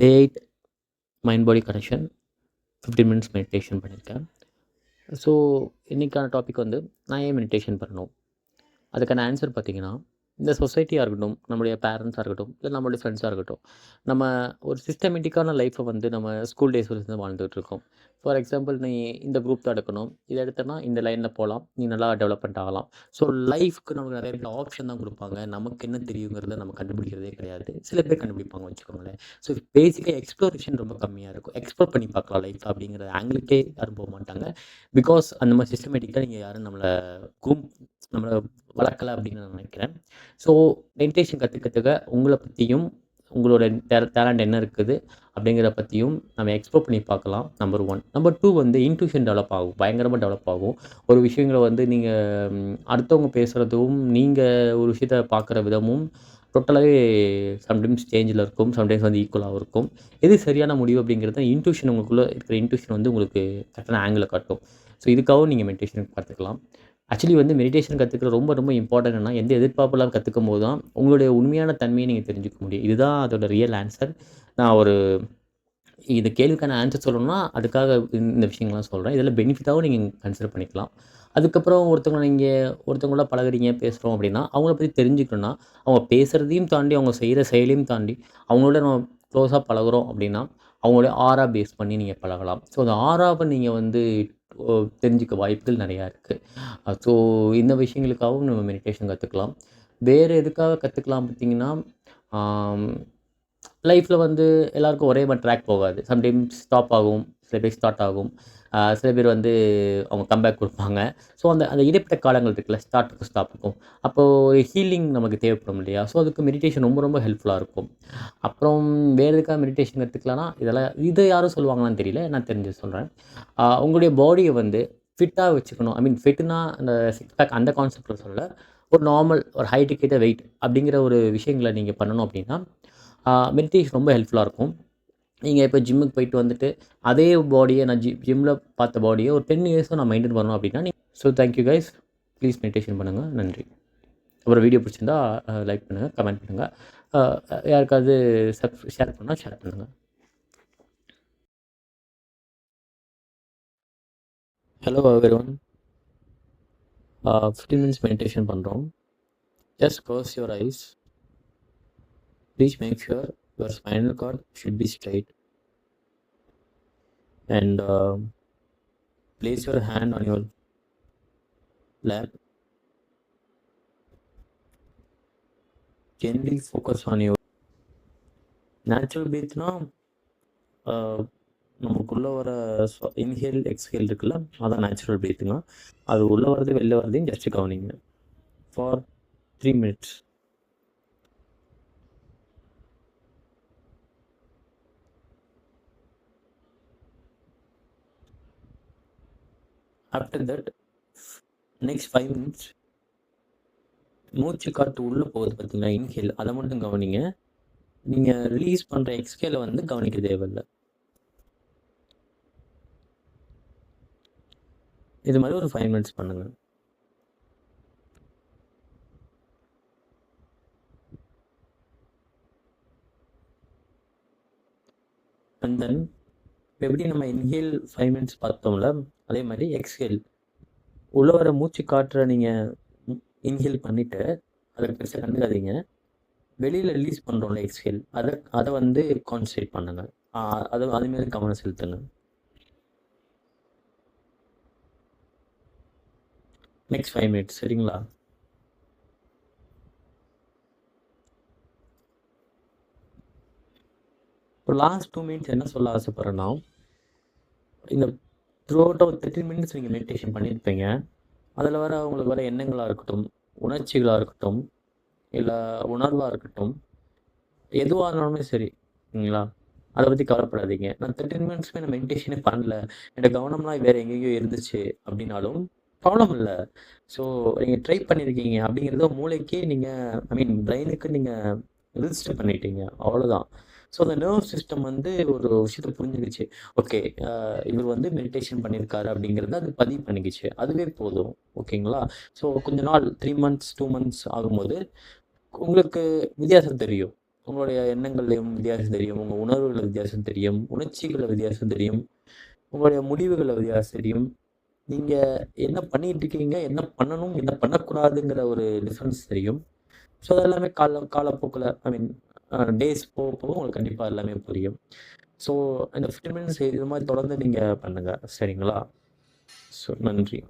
டே 8 mind பாடி connection 15 minutes meditation பண்ணியிருக்கேன். So இன்றைக்கான topic வந்து நான் ஏன் மெடிடேஷன் பண்ணணும்? அதுக்கான ஆன்சர் பார்த்தீங்கன்னா, இந்த சொசைட்டியாக இருக்கட்டும், நம்முடைய பேரண்ட்ஸாக இருக்கட்டும், இல்லை நம்மளுடைய ஃப்ரெண்ட்ஸாக இருக்கட்டும், நம்ம ஒரு சிஸ்டமேட்டிக்கான லைஃப்பை வந்து நம்ம ஸ்கூல் டேஸ்லேருந்து வாழ்ந்துகிட்ருக்கோம். ஃபார் எக்ஸாம்பிள், நீ இந்த குரூப் தான் எடுக்கணும், இதை எடுத்தனா இந்த லைனில் போகலாம், நீ நல்லா டெவலப்மெண்ட் ஆகலாம். ஸோ லைஃப்க்கு நமக்கு நிறைய பேர் ஆப்ஷன் தான் கொடுப்பாங்க. நமக்கு என்ன தெரியுங்கிறத நம்ம கண்டுபிடிக்கிறதே கிடையாது. சில பேர் கண்டுபிடிப்பாங்க வச்சுக்கோங்களேன். ஸோ பேசிக்காக எக்ஸ்ப்ளோரேஷன் ரொம்ப கம்மியாக இருக்கும். எக்ஸ்ப்ளோர் பண்ணி பார்க்கலாம் லைஃப் அப்படிங்கிற ஆங்கிளுக்கே யாரும் போக மாட்டாங்க. பிகாஸ் அந்த மாதிரி சிஸ்டமேட்டிக்காக நீங்கள் யாரும் நம்மளை வளர்க்கலை அப்படின்னு நான் நினைக்கிறேன். ஸோ மெடிடேஷன் கற்றுக்கிறதுக்க உங்களை பற்றியும் உங்களோட டேலண்ட் என்ன இருக்குது அப்படிங்கிற பற்றியும் நம்ம எக்ஸ்ப்ளோர் பண்ணி பார்க்கலாம். நம்பர் 1. நம்பர் 2 வந்து இன்ட்யூஷன் டெவலப் ஆகும், பயங்கரமாக டெவலப் ஆகும். ஒரு விஷயங்களை வந்து நீங்கள் அடுத்தவங்க பேசுகிறதும் நீங்கள் ஒரு விஷயத்தை பார்க்குற விதமும் டோட்டலாகவே சம்டைம்ஸ் சேஞ்சில் இருக்கும், சம்டைம்ஸ் வந்து ஈக்குவலாகவும் இருக்கும். எது சரியான முடிவு அப்படிங்கிறது இன்ட்யூஷன், உங்களுக்குள்ளே இருக்கிற இன்ட்யூஷன் வந்து உங்களுக்கு கரெக்டான ஆங்கிளில் காட்டும். ஸோ இதுக்காகவும் நீங்கள் மெடிடேஷன் கற்றுக்கலாம். ஆக்சுவலி வந்து மெடிடேஷன் கற்றுக்கிற ரொம்ப ரொம்ப இம்பார்ட்டன்ட்னா, எந்த எதிர்பார்ப்பு இல்லாமல் கற்றுக்கும் போது தான் உங்களுடைய உண்மையான தன்மையை நீங்கள் தெரிஞ்சுக்க முடியும். இதுதான் அதோட ரியல் ஆன்சர். நான் இந்த கேள்விக்கான ஆன்சர் சொல்லணும்னா அதுக்காக இந்த விஷயங்கள்லாம் சொல்கிறேன். இதில் பெனிஃபிட்டாகவும் நீங்கள் கன்சிடர் பண்ணிக்கலாம். அதுக்கப்புறம் ஒருத்தவங்களோட பழகுறீங்க, பேசுகிறோம் அப்படின்னா, அவங்கள பற்றி தெரிஞ்சுக்கணும்னா, அவங்க பேசுகிறதையும் தாண்டி, அவங்க செய்கிற செயலையும் தாண்டி, அவங்களோட நம்ம க்ளோஸாக பழகுறோம் அப்படின்னா, அவங்களுடைய ஆரா பேஸ் பண்ணி நீங்கள் பழகலாம். ஸோ அந்த ஆராவை நீங்கள் வந்து தெரிஞ்சுக்க வாய்ப்புகள் நிறையா இருக்குது. ஸோ இந்த விஷயங்களுக்காகவும் நம்ம மெடிடேஷன் கற்றுக்கலாம். வேறு எதுக்காக கற்றுக்கலாம் பார்த்தீங்கன்னா, லைஃப்பில் வந்து எல்லாருக்கும் ஒரே மாதிரி ட்ராக் போகாது. சம்டைம்ஸ் ஸ்டாப் ஆகும், சில பேர் ஸ்டார்ட் ஆகும். சில பேர் வந்து அவங்க கம்பேக் கொடுப்பாங்க. ஸோ அந்த அந்த இடைப்பட்ட காலங்கள் இருக்குல்ல, ஸ்டார்ட்டுக்கும் ஸ்டாப்புக்கும். அப்போது ஹீலிங் நமக்கு தேவைப்படும் இல்லையா? ஸோ அதுக்கு மெடிடேஷன் ரொம்ப ரொம்ப ஹெல்ப்ஃபுல்லாக இருக்கும். அப்புறம் வேறு எதுக்காக மெடிடேஷன் கற்றுக்கலான்னா, இதை யாரும் சொல்லுவாங்களான்னு தெரியல, நான் தெரிஞ்சு சொல்கிறேன். உங்களுடைய பாடியை வந்து ஃபிட்டாக வச்சுக்கணும். ஐ மீன் ஃபிட்னா அந்த சிக்ஸ் பேக் அந்த கான்செப்ட்டில் சொல்லல. ஒரு நார்மல் ஒரு ஹைட்டுக்கேற்ற வெயிட் அப்படிங்கிற ஒரு விஷயங்களை நீங்கள் பண்ணணும் அப்படின்னா, மெடிடேஷன் ரொம்ப ஹெல்ப்ஃபுல்லாக இருக்கும். நீங்கள் இப்போ ஜிம்முக்கு போயிட்டு வந்துட்டு அதே பாடியை நான் ஜிம்மில் பார்த்த பாடியை ஒரு 10 இயர்ஸும் நான் மெயின்டைன் பண்ணணும் அப்படின்னா so thank you guys. Please meditation பண்ணுங்கள். நன்றி. அப்புறம் வீடியோ பிடிச்சிருந்தா லைக் பண்ணுங்கள், கமெண்ட் பண்ணுங்கள். யாருக்காவது ஷேர் பண்ணால் ஷேர் பண்ணுங்கள். Hello everyone. 15 மினிட்ஸ் மெடிடேஷன் பண்ணுறோம். Just close your eyes. Please make sure your spinal cord should be straight. And place your hand on your lap. Gently focus on your natural breath. நமக்குள்ளே வர inhale exhale இருக்குல்ல, அதான் natural பிரீத்துங்க. அது உள்ளே வரது வெளில வரதையும் just கவனிங்க for 3 minutes. After that next 5 minutes மூச்சு காற்று உள்ளே போகுது பார்த்தீங்களா, இன்ஹேல், அதை மட்டும் கவனிங்க. நீங்கள் ரிலீஸ் பண்ணுற எக்ஸ்ஹேலை வந்து கவனிக்க தேவையில்லை. இது மாதிரி ஒரு 5 minutes பண்ணுங்கள். அண்ட் தென் எப்படி நம்ம இன்ஹேல் 5 minutes பார்த்தோம்ல, அதே மாதிரி எக்ஸ்ஹேல் உள்ளே வர மூச்சு காற்றை நீங்கள் இன்ஹேல் பண்ணிவிட்டு அதை பெருசாக கண்டுக்காதீங்க. வெளியில் ரிலீஸ் பண்ணுறோம்ல எக்ஸ்ஹேல், அதை வந்து கான்சன்ட்ரேட் பண்ணுங்கள். அதுமாரி கவனம் செலுத்துங்க. நெக்ஸ்ட் 5 minutes சரிங்களா? இப்போ லாஸ்ட் 2 minutes என்ன சொல்ல ஆசைப்பட்றேன்னா, இந்த த்ரூ அவுட் ஒரு 13 minutes நீங்கள் மெடிடேஷன் பண்ணியிருப்பீங்க. அதில் உங்களுக்கு வர எண்ணங்களாக இருக்கட்டும், உணர்ச்சிகளாக இருக்கட்டும், இல்லை உணர்வாக இருக்கட்டும், எதுவாக இருந்தாலுமே சரி, சரிங்களா? அதை பற்றி கவலைப்படாதீங்க. நான் 13 minutesமே நான் மெடிடேஷனே பண்ணல, என்னோட கவனம்லாம் வேறு எங்கேயோ இருந்துச்சு அப்படின்னாலும் ப்ராப்ளம் இல்லை. ஸோ நீங்கள் ட்ரை பண்ணியிருக்கீங்க அப்படிங்கிறத மூளைக்கே நீங்கள், ஐ மீன் பிரெயினுக்கு நீங்கள் ரிஜிஸ்டர் பண்ணிட்டீங்க, அவ்வளோதான். ஸோ அந்த நர்வ் சிஸ்டம் வந்து ஒரு விஷயத்தை புரிஞ்சுக்கிச்சு. ஓகே, இவர் வந்து மெடிடேஷன் பண்ணியிருக்காரு அப்படிங்கிறத அது பதிவு பண்ணிக்கிச்சு, அதுவே போதும். ஓகேங்களா? ஸோ கொஞ்ச நாள் 3 months 2 months ஆகும்போது உங்களுக்கு வித்தியாசம் தெரியும். உங்களுடைய எண்ணங்கள்லையும் வித்தியாசம் தெரியும். உங்க உணர்வுகள்ல வித்தியாசம் தெரியும். உணர்ச்சிகள்ல வித்தியாசம் தெரியும். உங்களுடைய முடிவுகள்ல வித்தியாசம் தெரியும். நீங்க என்ன பண்ணிட்டு இருக்கீங்க? என்ன பண்ணணும்? என்ன பண்ணக்கூடாதுங்கிற ஒரு டிஃபரன்ஸ் தெரியும். ஸோ, அது எல்லாமே காலப்போக்குல டேஸ் போக போக உங்களுக்கு கண்டிப்பா எல்லாமே புரியும். ஸோ, இந்த 15 மினிட்ஸ் இது மாரி தொடர்ந்து நீங்க பண்ணுங்க. சரிங்களா? ஸோ, நன்றி.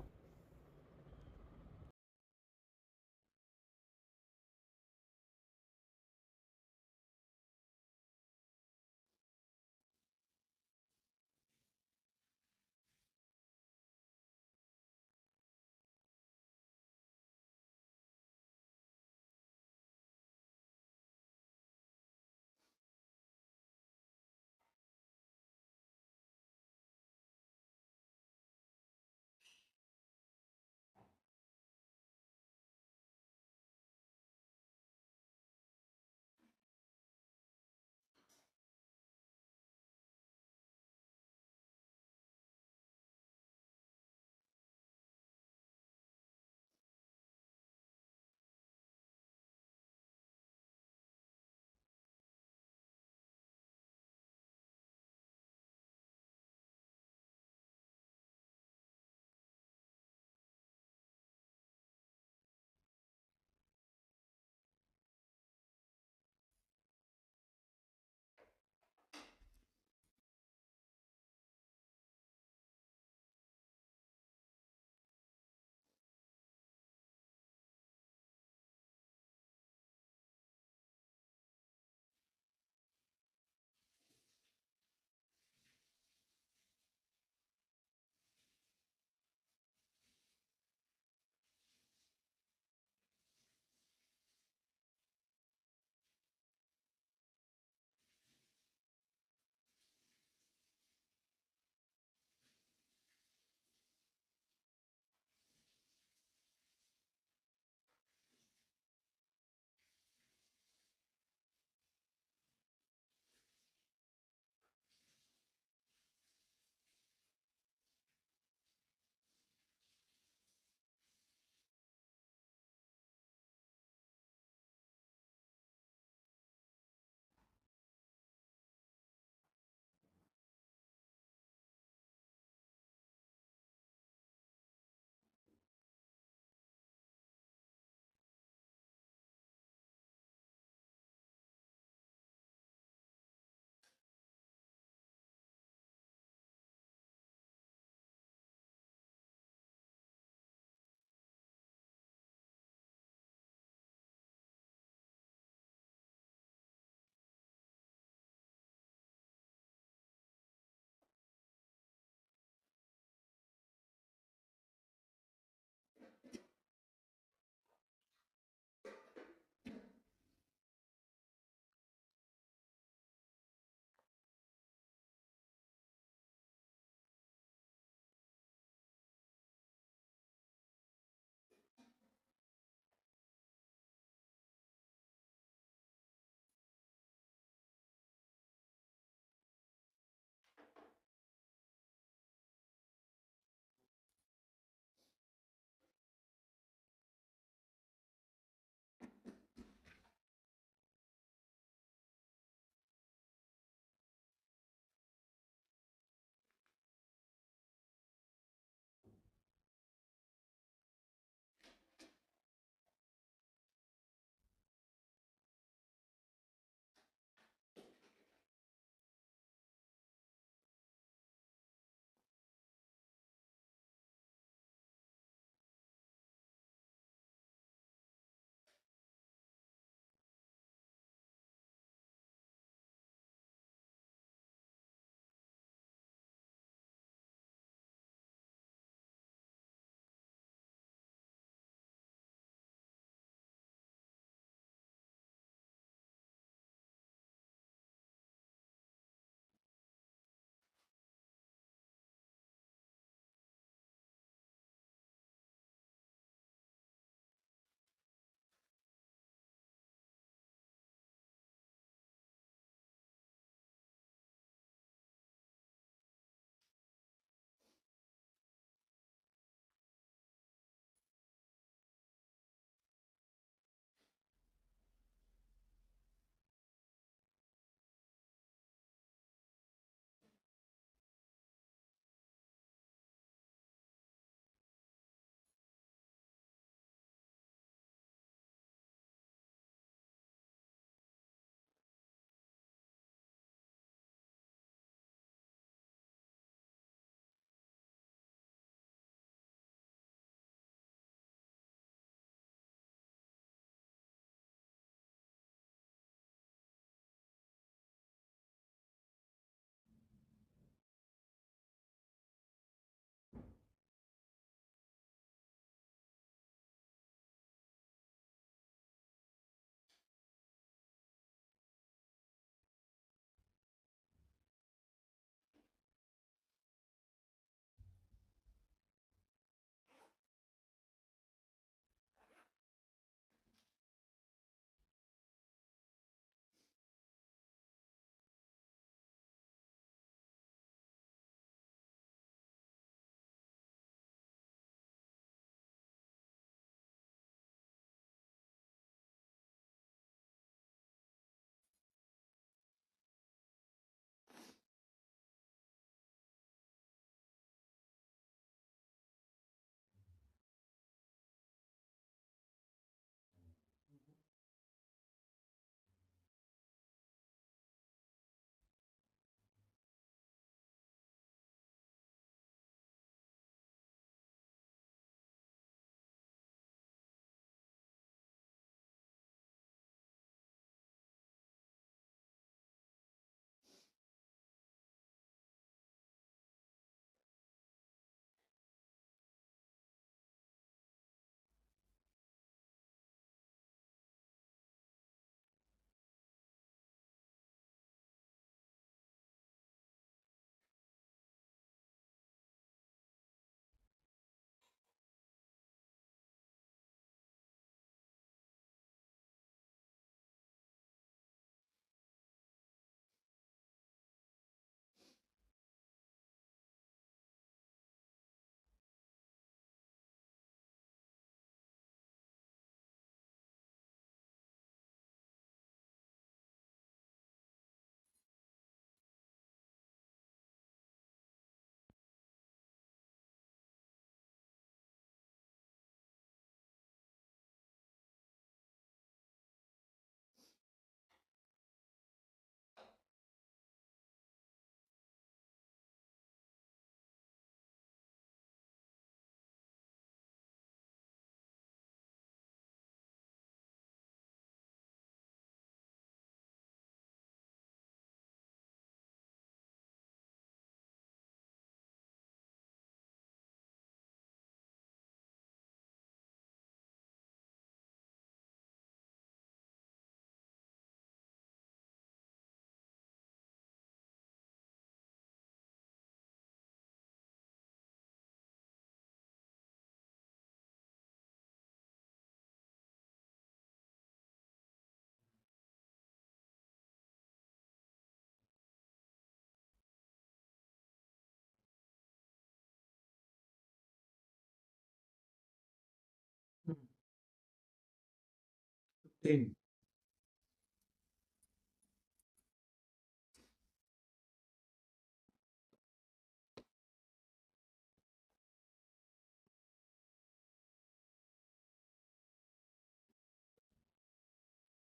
10.